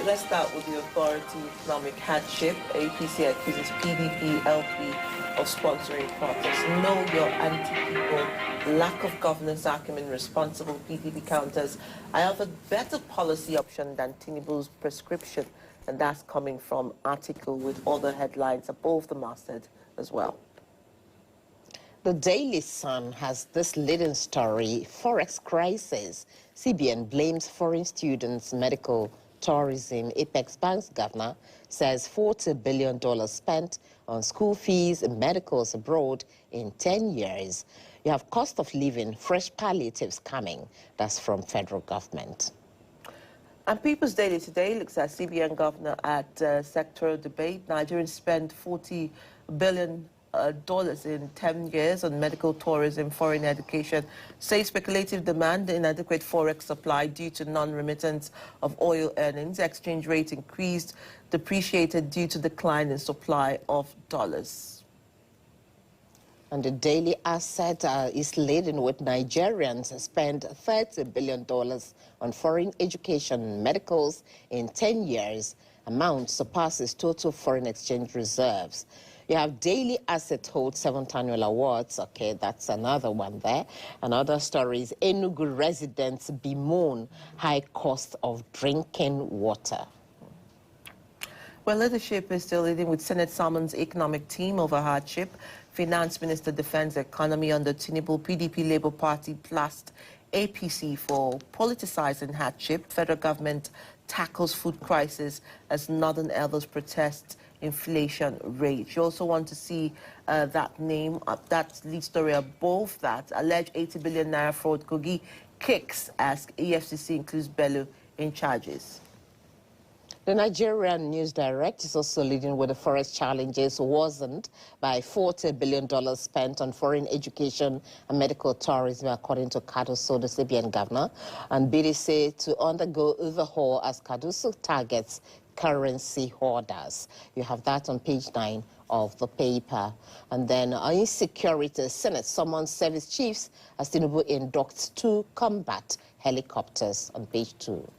right, let's start with the authority economic hardship. APC accuses PDP LP of sponsoring protests. Know your anti-people, lack of governance acumen, responsible PDP counters. I have a better policy option than Tinubu's prescription, and that's coming from article with other headlines above the masthead as well. The Daily Sun has this leading story: Forex crisis. CBN blames foreign students, medical tourism. Apex Bank's governor says $40 billion spent on school fees and medicals abroad in 10 years. You have cost of living, fresh palliatives coming. That's from federal government. And People's Daily today looks at CBN governor at sectoral debate. Nigerians spend $40 billion in 10 years on medical tourism, foreign education. Say speculative demand, inadequate forex supply due to non-remittance of oil earnings. Exchange rate increased, depreciated due to decline in supply of dollars. And the Daily Asset is laden with Nigerians spend $30 billion on foreign education and medicals in 10 years. Amount surpasses total foreign exchange reserves. You have Daily Asset holds 7th annual awards. Okay, that's another one there. Another story is Enugu residents bemoan high cost of drinking water. Well, leadership is still leading with Senate summons economic team over hardship. Finance Minister defends economy under Tinubu. PDP Labour Party blast APC for politicizing hardship. Federal government tackles food crisis as Northern Elders protest inflation rate. You also want to see that name, that lead story above that. Alleged 80 billion naira fraud. Kogi kicks as EFCC includes Bello in charges. The Nigerian News Direct is also leading with the forest challenges worsened by $40 billion spent on foreign education and medical tourism, according to Cardoso, the CBN governor, and BDC to undergo overhaul as Cardoso targets currency hoarders. You have that on page 9 of the paper. And then insecurity, Senate summons service chiefs as Tinubu inducts 2 combat helicopters on page 2.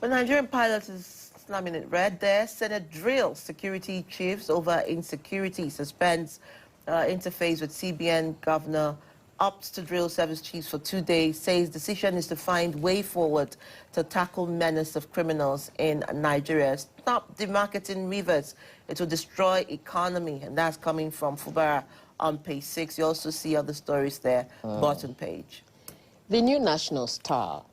The Nigerian pilot is slamming it red there. Senate drills security chiefs over insecurity. Suspends interface with CBN governor. Opts to drill service chiefs for 2 days. Says decision is to find way forward to tackle menace of criminals in Nigeria. Stop demarketing rivers. It will destroy economy. And that's coming from Fubara on page 6. You also see other stories there, bottom page. The New National Star.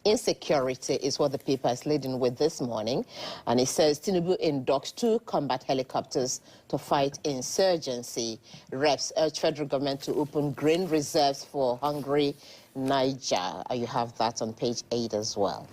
Insecurity is what the paper is leading with this morning, and it says Tinubu inducts 2 combat helicopters to fight insurgency. Reps urge federal government to open grain reserves for hungry Niger. You have that on page 8 as well.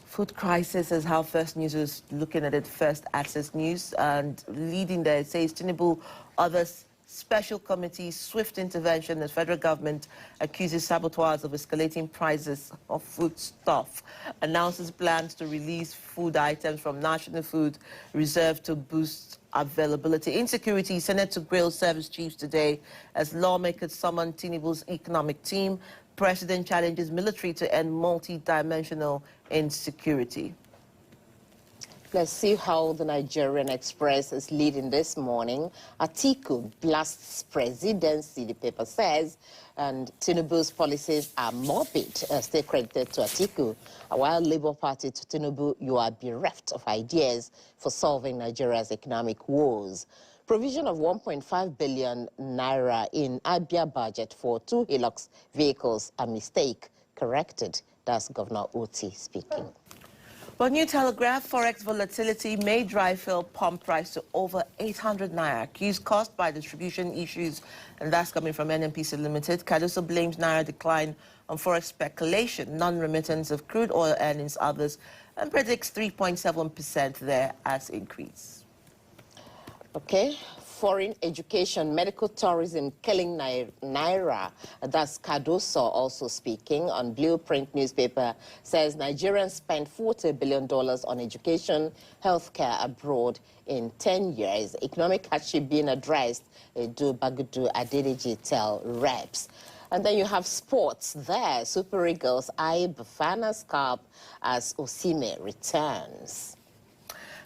Food crisis is how First News is looking at it. First Access News, and leading there, it says Tinubu, others special committee, swift intervention as federal government accuses saboteurs of escalating prices of foodstuff, announces plans to release food items from National Food Reserve to boost availability. Insecurity, Senate to grill service chiefs today as lawmakers summon Tinubu's economic team. President challenges military to end multi-dimensional insecurity. Let's see how the Nigerian Express is leading this morning. Atiku blasts presidency, the paper says, and Tinubu's policies are morbid. Stay credited to Atiku. While Labour Party to Tinubu, you are bereft of ideas for solving Nigeria's economic woes. Provision of 1.5 billion naira in Abia budget for 2 Hilux vehicles, a mistake corrected. That's Governor Oti speaking. Well, New Telegraph, forex volatility may drive fuel pump price to over 800 naira, accused caused by distribution issues, and that's coming from NNPC Limited. Cardoso blames naira decline on forex speculation, non-remittance of crude oil earnings, others, and predicts 3.7% there as increase. Okay. Foreign education, medical tourism killing Naira. That's Cardoso also speaking on Blueprint newspaper. Says Nigerians spent $40 billion on education, healthcare abroad in 10 years. Economic hardship being addressed, do Bagudu Adedeji tell reps. And then you have sports there. Super Eagles eye Bafana's Cup as Osimhen returns.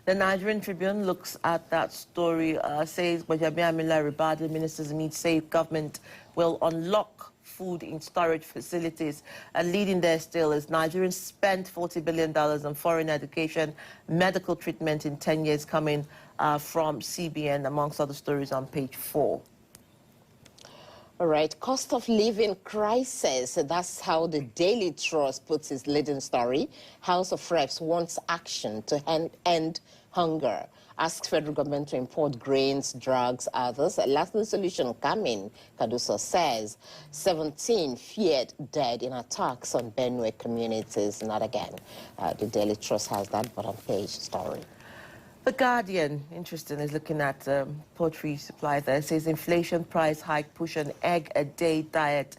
The Nigerian Tribune looks at that story, says Gbajabiamila Ribadu, ministers meet, say government will unlock food in storage facilities. And leading there still is Nigerians spent $40 billion on foreign education, medical treatment in 10 years coming from CBN, amongst other stories on page 4. All right, cost of living crisis. That's how the Daily Trust puts its leading story. House of Reps wants action to end hunger. Asks federal government to import grains, drugs, others. A lasting solution coming, Kaduso says. 17 feared dead in attacks on Benue communities. Not again. The Daily Trust has that bottom page story. The Guardian, interesting, is looking at poultry supply there. It says inflation price hike push an egg-a-day diet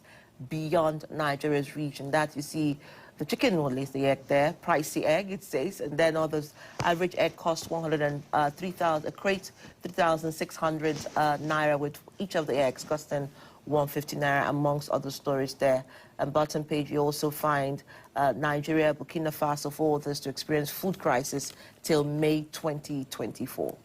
beyond Nigeria's reach. And that you see the chicken will lays the egg there, pricey egg, it says. And then others, average egg costs 3,000, a crate, 3,600 naira, with each of the eggs costing 150 naira, amongst other stories there. And bottom page, you also find Nigeria, Burkina Faso, for others to experience food crisis till May 2024.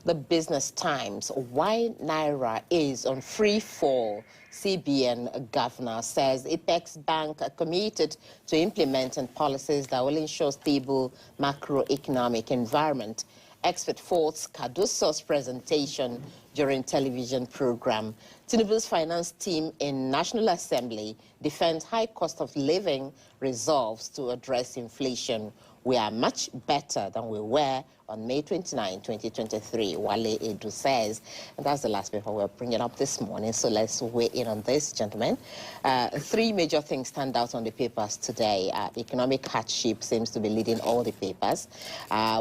The Business Times, why Naira is on free fall. CBN governor says Apex Bank are committed to implementing policies that will ensure stable macroeconomic environment. Expert faults Kaduso's presentation during television program. Tinubu's finance team in National Assembly defends high cost of living resolves to address inflation. We are much better than we were on May 29, 2023, Wale Edu says. And that's the last paper we're bringing up this morning, so let's weigh in on this, gentlemen. 3 major things stand out on the papers today. Economic hardship seems to be leading all the papers,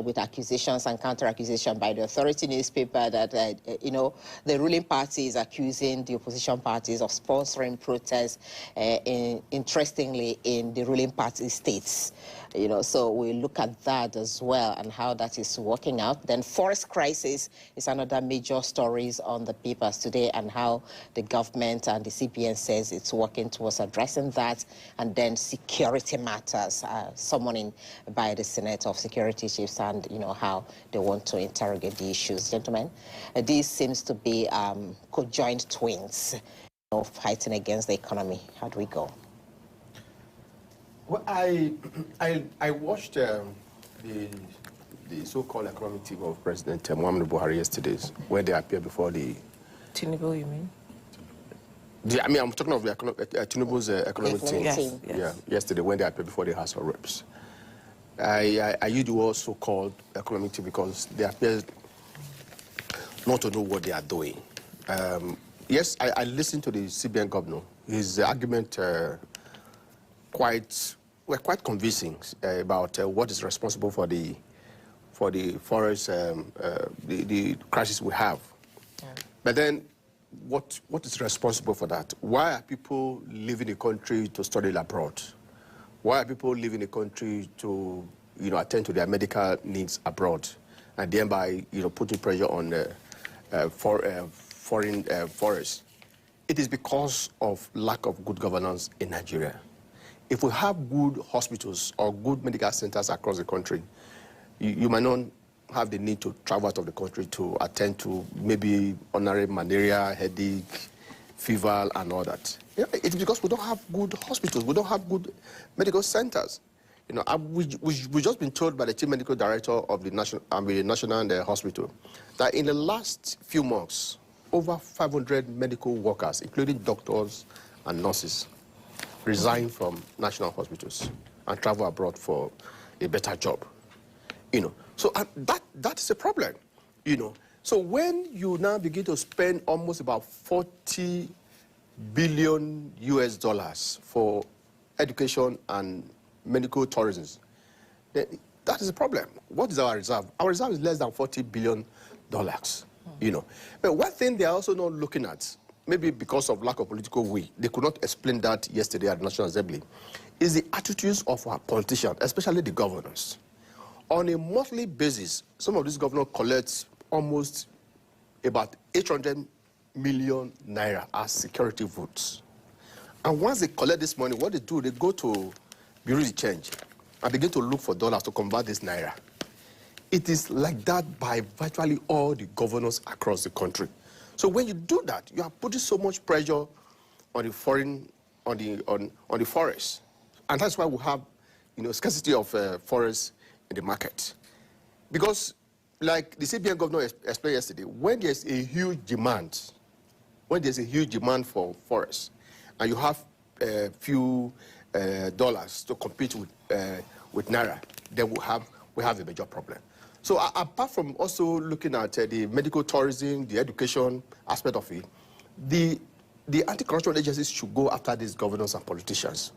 with accusations and counter-accusation by the Authority newspaper that, the ruling party is accusing the opposition parties of sponsoring protests, interestingly, in the ruling party states. So we look at that as well and how that is working out. Then forest crisis is another major stories on the papers today, and how the government and the CBN says it's working towards addressing that. And then security matters, summoning by the Senate of Security Chiefs, and how they want to interrogate the issues. Gentlemen, these seems to be conjoined twins, fighting against the economy. How do we go? Well, I watched the so-called economic team of President Muhammadu Buhari yesterday, where they appeared before the... Tinubu, you mean? I'm talking of the Tinubu's economic team. Yes. Yeah, yesterday when they appeared before the House of Reps. I use the word so-called economic team because they appear not to know what they are doing. Yes, I listened to the CBN governor. His argument were quite convincing about what is responsible for the forest, the crisis we have. Yeah. But then, what is responsible for that? Why are people leaving the country to study abroad? Why are people leaving the country to attend to their medical needs abroad, and thereby putting pressure on foreign forests? It is because of lack of good governance in Nigeria. If we have good hospitals or good medical centers across the country, you might not have the need to travel out of the country to attend to maybe ordinary malaria, headache, fever, and all that. It's because we don't have good hospitals, we don't have good medical centers. We've just been told by the chief medical director of the National Hospital that in the last few months, over 500 medical workers, including doctors and nurses, resign from national hospitals and travel abroad for a better job. So that is a problem. So when you now begin to spend almost about $40 billion for education and medical tourism, that is a problem. What is our reserve? Our reserve is less than $40 billion. But one thing they are also not looking at, maybe because of lack of political will, they could not explain that yesterday at the National Assembly, is the attitudes of our politicians, especially the governors. On a monthly basis, some of these governors collect almost about 800 million naira as security votes. And once they collect this money, what they do, they go to Bureau de Change and begin to look for dollars to convert this naira. It is like that by virtually all the governors across the country. So when you do that, you are putting so much pressure on the foreign, on the forest. And that's why we have, scarcity of forests in the market. Because, like the CBN governor explained yesterday, when there's a huge demand, for forests, and you have a few dollars to compete with naira, then we have a major problem. So apart from also looking at the medical tourism, the education aspect of it, the anti-corruption agencies should go after these governors and politicians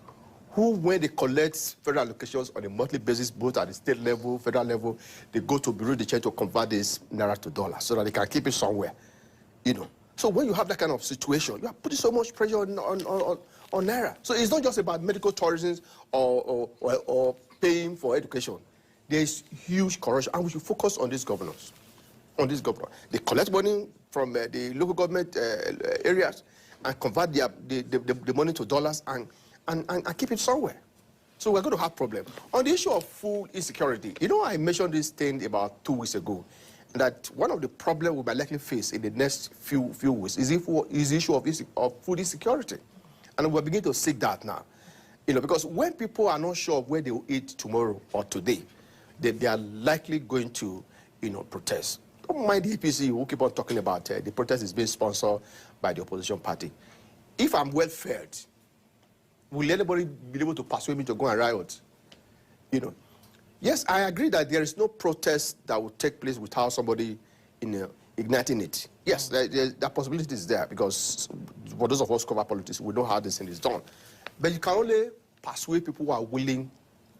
who, when they collect federal allocations on a monthly basis, both at the state level, federal level, they go to Bureau de Change to convert this naira to dollars so that they can keep it somewhere, So when you have that kind of situation, you are putting so much pressure on naira. So it's not just about medical tourism or paying for education. There is huge corruption, and we should focus on these governors. They collect money from the local government areas and convert the money to dollars and keep it somewhere. So we're going to have problems. On the issue of food insecurity, I mentioned this thing about 2 weeks ago, that one of the problems we might likely face in the next few weeks is the issue of food insecurity. And we're beginning to seek that now. Because when people are not sure of where they will eat tomorrow or today, they are likely going to, protest. Don't mind the APC who keep on talking about the protest is being sponsored by the opposition party. If I'm well fed, will anybody be able to persuade me to go and riot? Yes, I agree that there is no protest that will take place without somebody, igniting it. Yes, that possibility is there, because for those of us who cover politics, we know how this thing is done. But you can only persuade people who are willing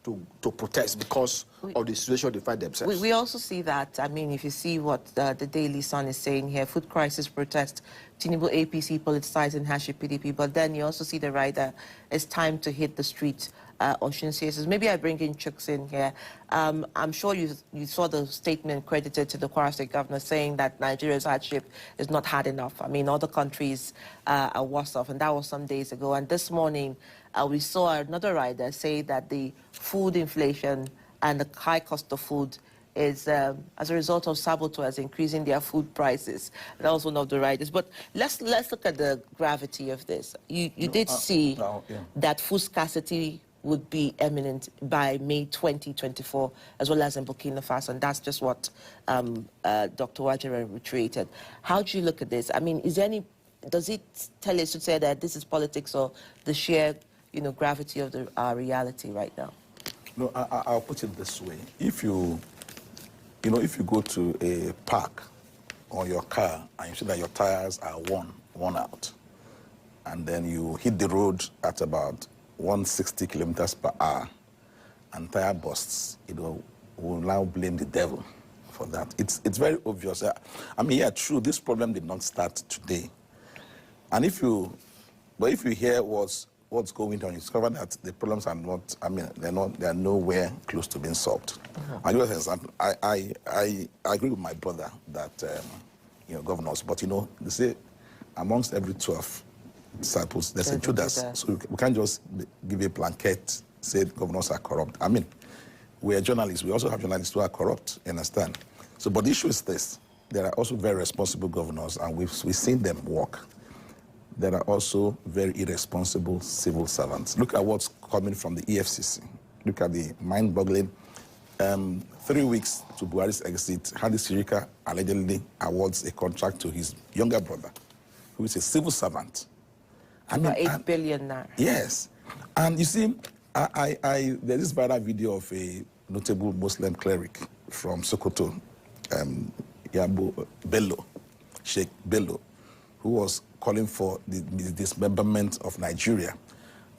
to protest because of the situation they find themselves. We also see that, if you see what the Daily Sun is saying here, food crisis protest, Tinubu APC politicizing hardship PDP, but then you also see the rider, it's time to hit the street. Ocean says, maybe I bring in Chuks in here. I'm sure you saw the statement credited to the Kwara State governor saying that Nigeria's hardship is not hard enough. Other countries are worse off, and that was some days ago. And this morning, we saw another rider say that the food inflation and the high cost of food is as a result of saboteurs increasing their food prices. That was one of the riders. But let's look at the gravity of this. You did see that food scarcity would be imminent by May 2024, as well as in Burkina Faso, and that's just what Dr. Wajira reiterated. How do you look at this? Does it tell us to say that this is politics or the sheer, gravity of the reality right now? No, I'll put it this way. If you go to a park on your car and you see that your tires are worn out, and then you hit the road at about 160 kilometers per hour, and tire bursts, will now blame the devil for that. It's very obvious. True, this problem did not start today. And if you hear what's going on, you discover that the problems are not, they're nowhere close to being solved. I'll give you an example. I agree with my brother that, governors, but they say amongst every 12 disciples, there's a Judas. So we can't just give a blanket, say governors are corrupt. We are journalists. We also have journalists who are corrupt, you understand? So, but the issue is this. There are also very responsible governors, and we've seen them work. There are also very irresponsible civil servants. Look at what's coming from the EFCC. Look at the mind-boggling 3 weeks to Buhari's exit. Hadi Sirika allegedly awards a contract to his younger brother, who is a civil servant. About 8 billion naira. Yes. And you see, there's this viral video of a notable Muslim cleric from Sokoto, Yabo Bello, Sheikh Bello, who was calling for the dismemberment of Nigeria.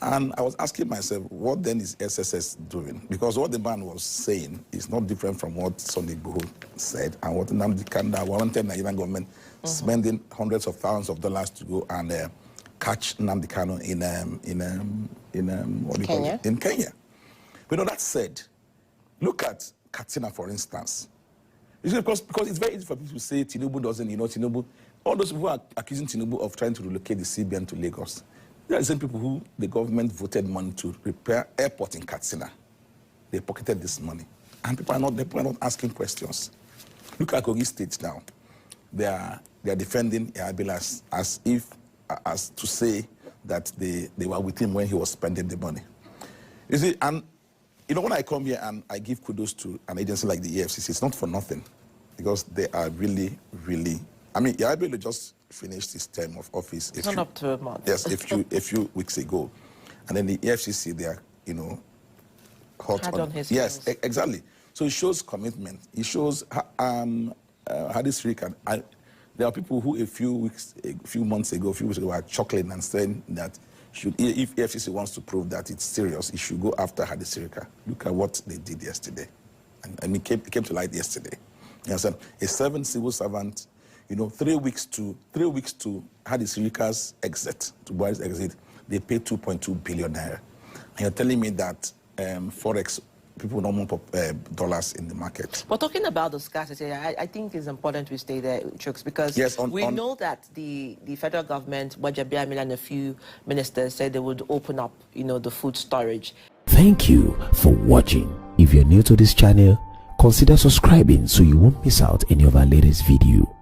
And I was asking myself, what then is SSS doing? Because what the man was saying is not different from what Sunday Igboho said, and what Nnamdi Kanu wanted Nigerian government spending hundreds of thousands of dollars to go and catch Nnamdi Kanu in Kenya. But that said, look at Katsina, for instance. You see, because it's very easy for people to say Tinubu doesn't, Tinubu. All those people who are accusing Tinubu of trying to relocate the CBN to Lagos, They are the same people who the government voted money to repair airport in Katsina. They pocketed this money. And people are not asking questions. Look at Kogi State now. They are defending Yahya as to say that they were with him when he was spending the money. You see, and you know, when I come here and I give kudos to an agency like the EFCC, it's not for nothing, because they are really, really. I mean, Yahya just finished his term of office. It's not up to a month. Yes, a few weeks ago, and then the EFCC, they are, you know, hot on his heels. Yes, exactly. So it shows commitment. It shows Hadi Sirika. There are people who a few months ago were chuckling and saying that if EFCC wants to prove that it's serious, it should go after Hadi Sirika. Look at what they did yesterday. And it came to light yesterday. You understand? A 7 civil servant, you know, 3 weeks to Hadi Sirika's exit, to Buhari's exit, they paid 2.2 billion naira. And you're telling me that Forex people don't want dollars in the market. But talking about the scarcity, I think it's important we stay there, Chuks, because we know that the federal government, Gbajabiamila and a few ministers said they would open up, you know, the food storage. Thank you for watching. If you're new to this channel, consider subscribing so you won't miss out any of our latest video.